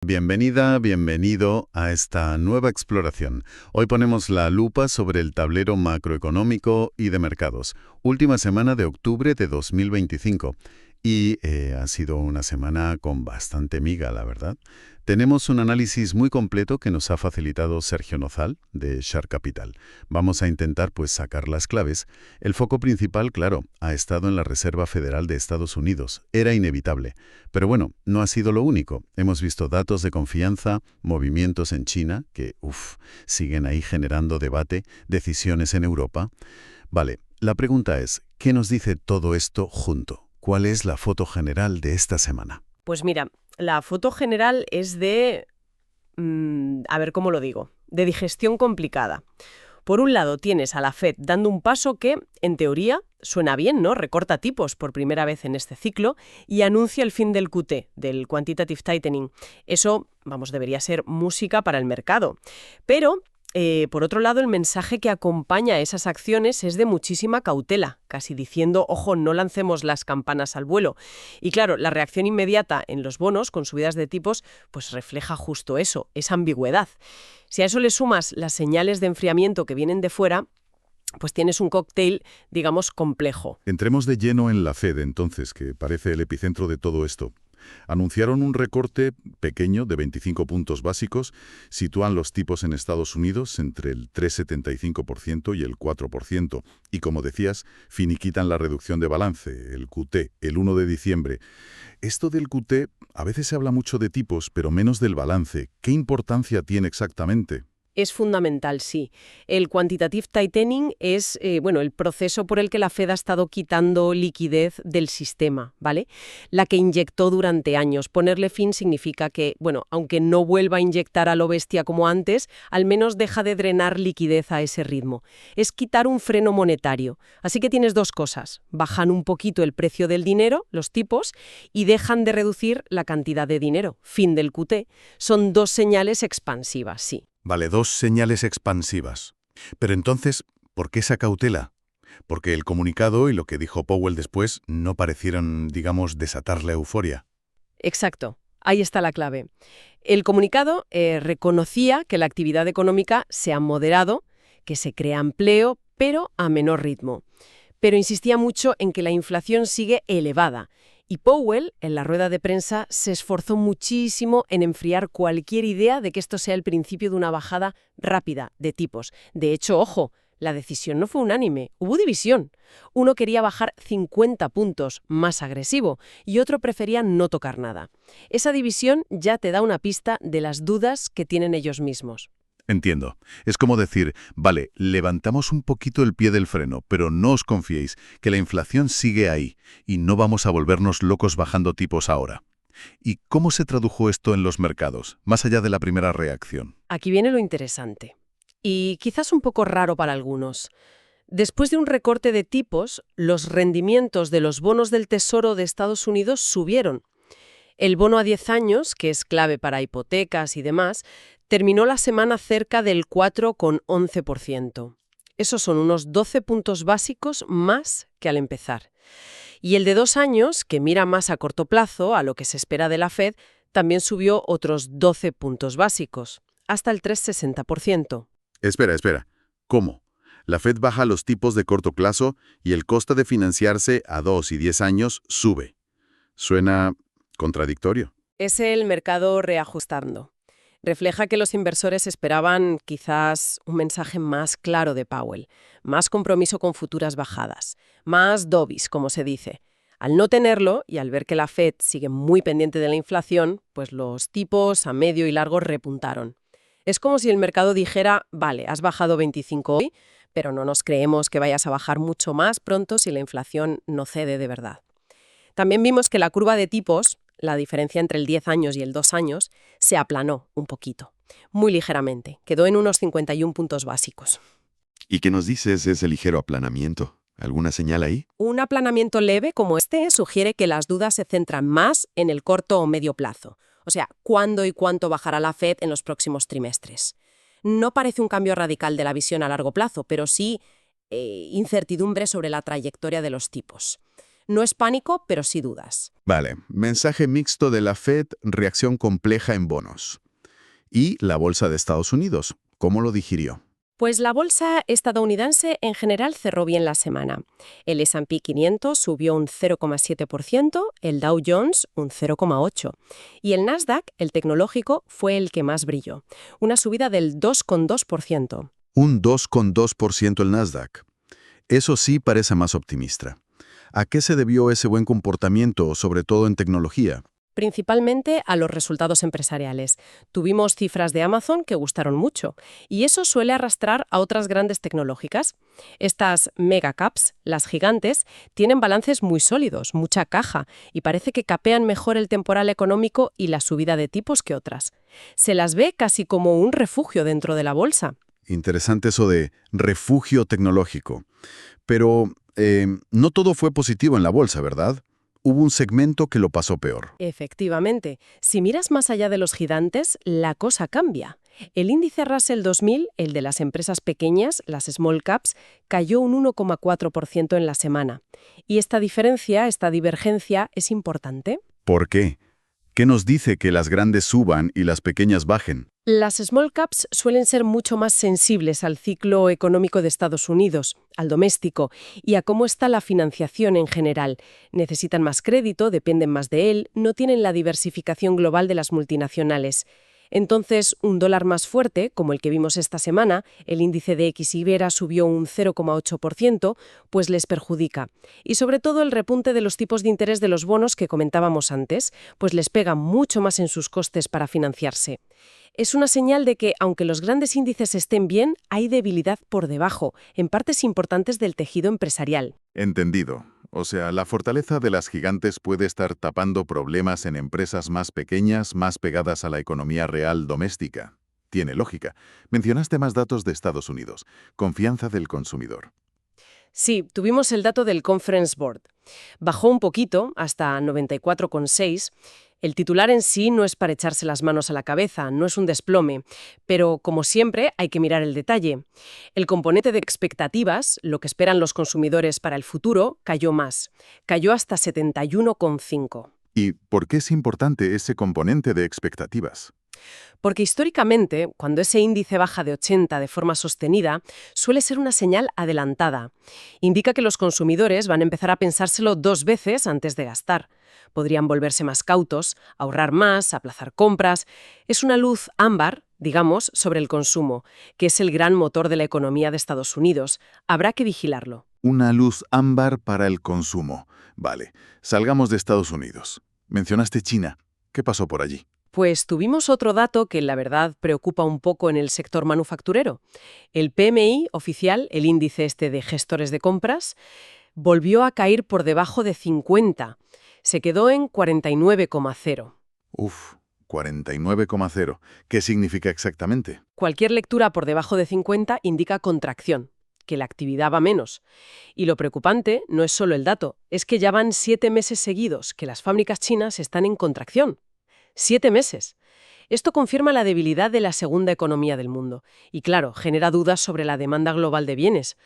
Bienvenida, bienvenido a esta nueva exploración. Hoy ponemos la lupa sobre el tablero macroeconómico y de mercados. Última semana de octubre de 2025. Y ha sido una semana con bastante miga, la verdad. Tenemos un análisis muy completo que nos ha facilitado Sergio Nozal, de Shark Capital. Vamos a intentar, pues, sacar las claves. El foco principal, claro, ha estado en la Reserva Federal de Estados Unidos. Era inevitable. Pero bueno, no ha sido lo único. Hemos visto datos de confianza, movimientos en China, que, siguen ahí generando debate, decisiones en Europa. Vale, la pregunta es, ¿qué nos dice todo esto junto? ¿Cuál es la foto general de esta semana? Pues mira, la foto general es de, a ver cómo lo digo, de digestión complicada. Por un lado tienes a la Fed dando un paso que, en teoría, suena bien, ¿no? Recorta tipos por primera vez en este ciclo y anuncia el fin del QT, del Quantitative Tightening. Eso, debería ser música para el mercado. Pero por otro lado, el mensaje que acompaña a esas acciones es de muchísima cautela, casi diciendo, ojo, no lancemos las campanas al vuelo. Y claro, la reacción inmediata en los bonos con subidas de tipos, pues refleja justo eso, esa ambigüedad. Si a eso le sumas las señales de enfriamiento que vienen de fuera, pues tienes un cóctel, digamos, complejo. Entremos de lleno en la Fed, entonces, que parece el epicentro de todo esto. Anunciaron un recorte pequeño de 25 puntos básicos, sitúan los tipos en Estados Unidos entre el 3,75% y el 4%, y como decías, finiquitan la reducción de balance, el QT, el 1 de diciembre. Esto del QT, a veces se habla mucho de tipos, pero menos del balance. ¿Qué importancia tiene exactamente? Es fundamental, sí. El quantitative tightening es el proceso por el que la Fed ha estado quitando liquidez del sistema, ¿vale? La que inyectó durante años. Ponerle fin significa que, aunque no vuelva a inyectar a lo bestia como antes, al menos deja de drenar liquidez a ese ritmo. Es quitar un freno monetario. Así que tienes dos cosas. Bajan un poquito el precio del dinero, los tipos, y dejan de reducir la cantidad de dinero. Fin del QT. Son dos señales expansivas, sí. Vale, dos señales expansivas. Pero entonces, ¿por qué esa cautela? Porque el comunicado y lo que dijo Powell después no parecieron, digamos, desatar la euforia. Exacto. Ahí está la clave. El comunicado reconocía que la actividad económica se ha moderado, que se crea empleo, pero a menor ritmo. Pero insistía mucho en que la inflación sigue elevada. Y Powell, en la rueda de prensa, se esforzó muchísimo en enfriar cualquier idea de que esto sea el principio de una bajada rápida de tipos. De hecho, ojo, la decisión no fue unánime, hubo división. Uno quería bajar 50 puntos, más agresivo, y otro prefería no tocar nada. Esa división ya te da una pista de las dudas que tienen ellos mismos. Entiendo. Es como decir, vale, levantamos un poquito el pie del freno, pero no os confiéis, que la inflación sigue ahí y no vamos a volvernos locos bajando tipos ahora. ¿Y cómo se tradujo esto en los mercados, más allá de la primera reacción? Aquí viene lo interesante. Y quizás un poco raro para algunos. Después de un recorte de tipos, los rendimientos de los bonos del Tesoro de Estados Unidos subieron. El bono a 10 años, que es clave para hipotecas y demás, terminó la semana cerca del 4,11%. Esos son unos 12 puntos básicos más que al empezar. Y el de 2 años, que mira más a corto plazo, a lo que se espera de la Fed, también subió otros 12 puntos básicos, hasta el 3,60%. Espera. ¿Cómo? La Fed baja los tipos de corto plazo y el coste de financiarse a 2 y 10 años sube. Suena contradictorio. Es el mercado reajustando. Refleja que los inversores esperaban quizás un mensaje más claro de Powell, más compromiso con futuras bajadas, más dovish, como se dice. Al no tenerlo, y al ver que la Fed sigue muy pendiente de la inflación, pues los tipos a medio y largo repuntaron. Es como si el mercado dijera, vale, has bajado 25 hoy, pero no nos creemos que vayas a bajar mucho más pronto si la inflación no cede de verdad. También vimos que la curva de tipos, la diferencia entre el 10 años y el 2 años, se aplanó un poquito, muy ligeramente, quedó en unos 51 puntos básicos. ¿Y qué nos dices de ese ligero aplanamiento? ¿Alguna señal ahí? Un aplanamiento leve como este sugiere que las dudas se centran más en el corto o medio plazo, o sea, cuándo y cuánto bajará la Fed en los próximos trimestres. No parece un cambio radical de la visión a largo plazo, pero sí incertidumbre sobre la trayectoria de los tipos. No es pánico, pero sí dudas. Vale, mensaje mixto de la Fed, reacción compleja en bonos. Y la bolsa de Estados Unidos, ¿cómo lo digirió? Pues la bolsa estadounidense en general cerró bien la semana. El S&P 500 subió un 0,7%, el Dow Jones un 0,8%. Y el Nasdaq, el tecnológico, fue el que más brilló, una subida del 2,2%. Un 2,2% el Nasdaq. Eso sí parece más optimista. ¿A qué se debió ese buen comportamiento, sobre todo en tecnología? Principalmente a los resultados empresariales. Tuvimos cifras de Amazon que gustaron mucho, y eso suele arrastrar a otras grandes tecnológicas. Estas megacaps, las gigantes, tienen balances muy sólidos, mucha caja, y parece que capean mejor el temporal económico y la subida de tipos que otras. Se las ve casi como un refugio dentro de la bolsa. Interesante eso de refugio tecnológico. Pero no todo fue positivo en la bolsa, ¿verdad? Hubo un segmento que lo pasó peor. Efectivamente, si miras más allá de los gigantes, la cosa cambia. El índice Russell 2000, el de las empresas pequeñas, las small caps, cayó un 1,4% en la semana. Y esta diferencia, esta divergencia, es importante. ¿Por qué? ¿Qué nos dice que las grandes suban y las pequeñas bajen? Las small caps suelen ser mucho más sensibles al ciclo económico de Estados Unidos, al doméstico, y a cómo está la financiación en general. Necesitan más crédito, dependen más de él, no tienen la diversificación global de las multinacionales. Entonces, un dólar más fuerte, como el que vimos esta semana, el índice de Ibera subió un 0,8%, pues les perjudica. Y sobre todo el repunte de los tipos de interés de los bonos que comentábamos antes, pues les pega mucho más en sus costes para financiarse. Es una señal de que, aunque los grandes índices estén bien, hay debilidad por debajo, en partes importantes del tejido empresarial. Entendido. O sea, la fortaleza de las gigantes puede estar tapando problemas en empresas más pequeñas, más pegadas a la economía real doméstica. Tiene lógica. Mencionaste más datos de Estados Unidos. Confianza del consumidor. Sí, tuvimos el dato del Conference Board. Bajó un poquito, hasta 94,6. El titular en sí no es para echarse las manos a la cabeza, no es un desplome, pero como siempre hay que mirar el detalle. El componente de expectativas, lo que esperan los consumidores para el futuro, cayó más. Cayó hasta 71,5. ¿Y por qué es importante ese componente de expectativas? Porque históricamente, cuando ese índice baja de 80 de forma sostenida, suele ser una señal adelantada. Indica que los consumidores van a empezar a pensárselo 2 veces antes de gastar. Podrían volverse más cautos, ahorrar más, aplazar compras. Es una luz ámbar, digamos, sobre el consumo, que es el gran motor de la economía de Estados Unidos. Habrá que vigilarlo. Una luz ámbar para el consumo. Vale, salgamos de Estados Unidos. Mencionaste China. ¿Qué pasó por allí? Pues tuvimos otro dato que la verdad preocupa un poco en el sector manufacturero. El PMI oficial, el índice de gestores de compras, volvió a caer por debajo de 50. Se quedó en 49,0. Uf, 49,0. ¿Qué significa exactamente? Cualquier lectura por debajo de 50 indica contracción, que la actividad va menos. Y lo preocupante no es solo el dato, es que ya van 7 meses seguidos que las fábricas chinas están en contracción. 7 meses. Esto confirma la debilidad de la segunda economía del mundo y, claro, genera dudas sobre la demanda global de bienes.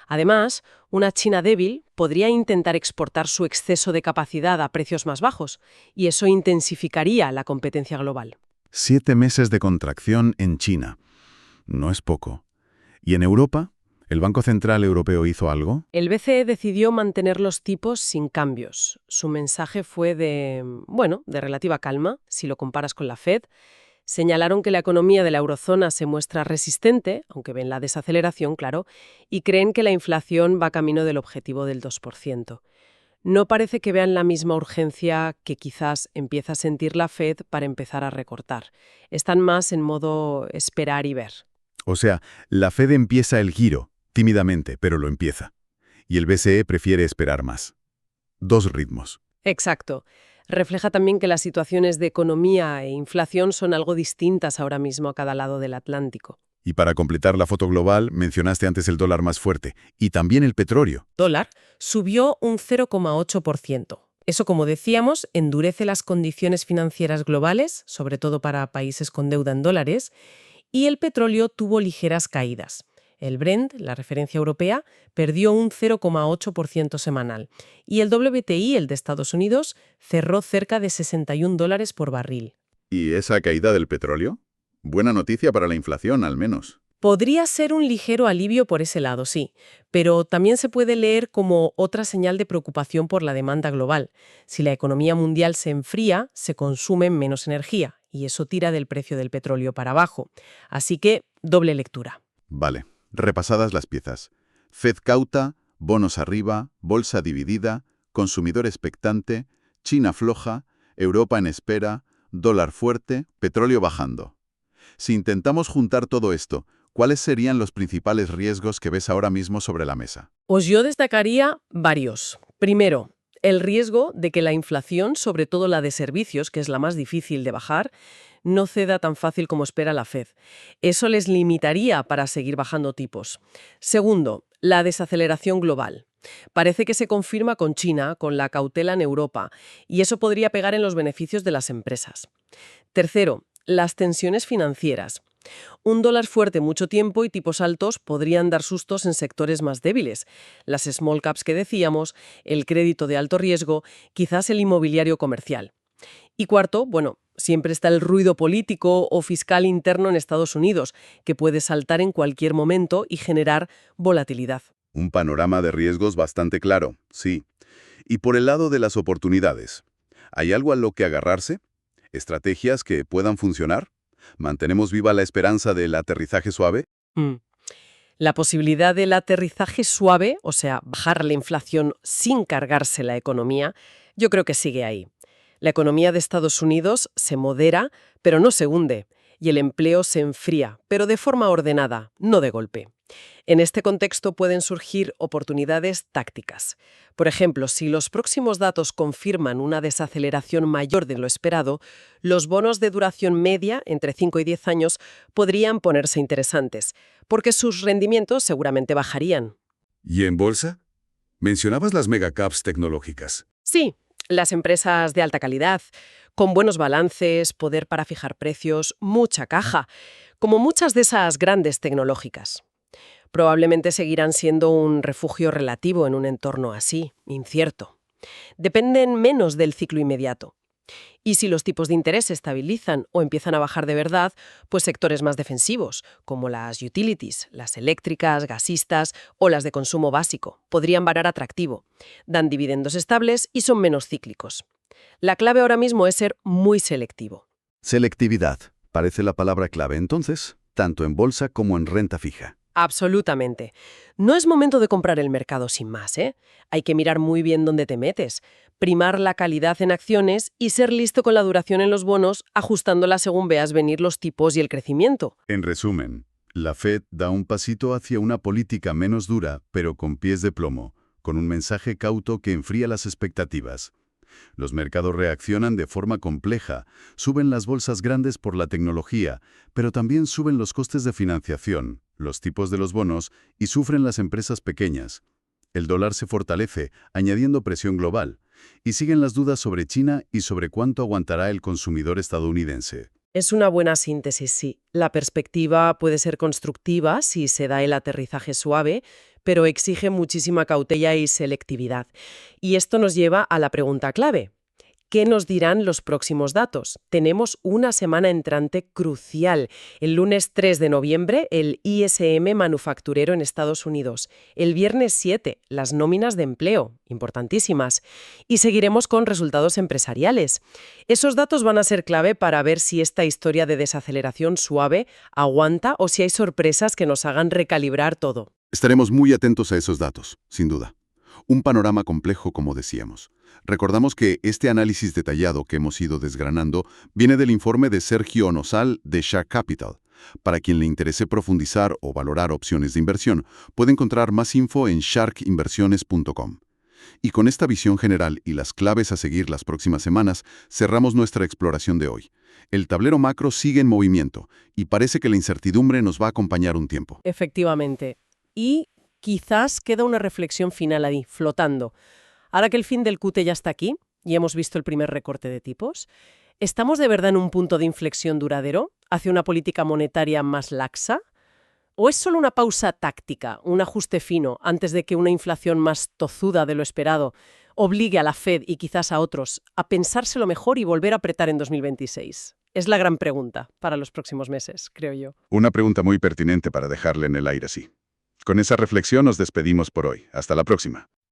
Además, una China débil podría intentar exportar su exceso de capacidad a precios más bajos y eso intensificaría la competencia global. 7 meses de contracción en China. No es poco. ¿Y en Europa? ¿El Banco Central Europeo hizo algo? El BCE decidió mantener los tipos sin cambios. Su mensaje fue de relativa calma, si lo comparas con la Fed. Señalaron que la economía de la eurozona se muestra resistente, aunque ven la desaceleración, claro, y creen que la inflación va camino del objetivo del 2%. No parece que vean la misma urgencia que quizás empieza a sentir la Fed para empezar a recortar. Están más en modo esperar y ver. O sea, la Fed empieza el giro, tímidamente, pero lo empieza. Y el BCE prefiere esperar más. 2 ritmos. Exacto. Refleja también que las situaciones de economía e inflación son algo distintas ahora mismo a cada lado del Atlántico. Y para completar la foto global, mencionaste antes el dólar más fuerte, y también el petróleo. Dólar subió un 0,8%. Eso, como decíamos, endurece las condiciones financieras globales, sobre todo para países con deuda en dólares, y el petróleo tuvo ligeras caídas. El Brent, la referencia europea, perdió un 0,8% semanal. Y el WTI, el de Estados Unidos, cerró cerca de $61 por barril. ¿Y esa caída del petróleo? Buena noticia para la inflación, al menos. Podría ser un ligero alivio por ese lado, sí, pero también se puede leer como otra señal de preocupación por la demanda global. Si la economía mundial se enfría, se consume menos energía, y eso tira del precio del petróleo para abajo. Así que, doble lectura. Vale, repasadas las piezas. Fed cauta, bonos arriba, bolsa dividida, consumidor expectante, China floja, Europa en espera, dólar fuerte, petróleo bajando. Si intentamos juntar todo esto, ¿cuáles serían los principales riesgos que ves ahora mismo sobre la mesa? Pues yo destacaría varios. Primero, el riesgo de que la inflación, sobre todo la de servicios, que es la más difícil de bajar, no ceda tan fácil como espera la Fed. Eso les limitaría para seguir bajando tipos. Segundo, la desaceleración global. Parece que se confirma con China, con la cautela en Europa, y eso podría pegar en los beneficios de las empresas. Tercero, las tensiones financieras. Un dólar fuerte mucho tiempo y tipos altos podrían dar sustos en sectores más débiles. Las small caps que decíamos, el crédito de alto riesgo, quizás el inmobiliario comercial. Y cuarto, bueno, siempre está el ruido político o fiscal interno en Estados Unidos, que puede saltar en cualquier momento y generar volatilidad. Un panorama de riesgos bastante claro, sí. Y por el lado de las oportunidades, ¿hay algo a lo que agarrarse? ¿Estrategias que puedan funcionar? ¿Mantenemos viva la esperanza del aterrizaje suave? La posibilidad del aterrizaje suave, o sea, bajar la inflación sin cargarse la economía, yo creo que sigue ahí. La economía de Estados Unidos se modera, pero no se hunde, y el empleo se enfría, pero de forma ordenada, no de golpe. En este contexto pueden surgir oportunidades tácticas. Por ejemplo, si los próximos datos confirman una desaceleración mayor de lo esperado, los bonos de duración media, entre 5 y 10 años, podrían ponerse interesantes, porque sus rendimientos seguramente bajarían. ¿Y en bolsa? Mencionabas las megacaps tecnológicas. Sí, las empresas de alta calidad, con buenos balances, poder para fijar precios, mucha caja, como muchas de esas grandes tecnológicas. Probablemente seguirán siendo un refugio relativo en un entorno así, incierto. Dependen menos del ciclo inmediato. Y si los tipos de interés se estabilizan o empiezan a bajar de verdad, pues sectores más defensivos, como las utilities, las eléctricas, gasistas o las de consumo básico, podrían varar atractivo. Dan dividendos estables y son menos cíclicos. La clave ahora mismo es ser muy selectivo. Selectividad. Parece la palabra clave entonces, tanto en bolsa como en renta fija. Absolutamente. No es momento de comprar el mercado sin más, ¿eh? Hay que mirar muy bien dónde te metes, primar la calidad en acciones y ser listo con la duración en los bonos, ajustándola según veas venir los tipos y el crecimiento. En resumen, la Fed da un pasito hacia una política menos dura, pero con pies de plomo, con un mensaje cauto que enfría las expectativas. Los mercados reaccionan de forma compleja, suben las bolsas grandes por la tecnología, pero también suben los costes de financiación, los tipos de los bonos y sufren las empresas pequeñas. El dólar se fortalece, añadiendo presión global, y siguen las dudas sobre China y sobre cuánto aguantará el consumidor estadounidense. Es una buena síntesis, sí. La perspectiva puede ser constructiva si se da el aterrizaje suave, pero exige muchísima cautela y selectividad. Y esto nos lleva a la pregunta clave. ¿Qué nos dirán los próximos datos? Tenemos una semana entrante crucial. El lunes 3 de noviembre, el ISM manufacturero en Estados Unidos. El viernes 7, las nóminas de empleo, importantísimas. Y seguiremos con resultados empresariales. Esos datos van a ser clave para ver si esta historia de desaceleración suave aguanta o si hay sorpresas que nos hagan recalibrar todo. Estaremos muy atentos a esos datos, sin duda. Un panorama complejo, como decíamos. Recordamos que este análisis detallado que hemos ido desgranando viene del informe de Sergio Onosal de Shark Capital. Para quien le interese profundizar o valorar opciones de inversión, puede encontrar más info en sharkinversiones.com. Y con esta visión general y las claves a seguir las próximas semanas, cerramos nuestra exploración de hoy. El tablero macro sigue en movimiento y parece que la incertidumbre nos va a acompañar un tiempo. Efectivamente. Y quizás queda una reflexión final ahí, flotando. Ahora que el fin del QT ya está aquí y hemos visto el primer recorte de tipos, ¿estamos de verdad en un punto de inflexión duradero hacia una política monetaria más laxa? ¿O es solo una pausa táctica, un ajuste fino, antes de que una inflación más tozuda de lo esperado obligue a la Fed y quizás a otros a pensárselo mejor y volver a apretar en 2026? Es la gran pregunta para los próximos meses, creo yo. Una pregunta muy pertinente para dejarle en el aire así. Con esa reflexión nos despedimos por hoy. Hasta la próxima.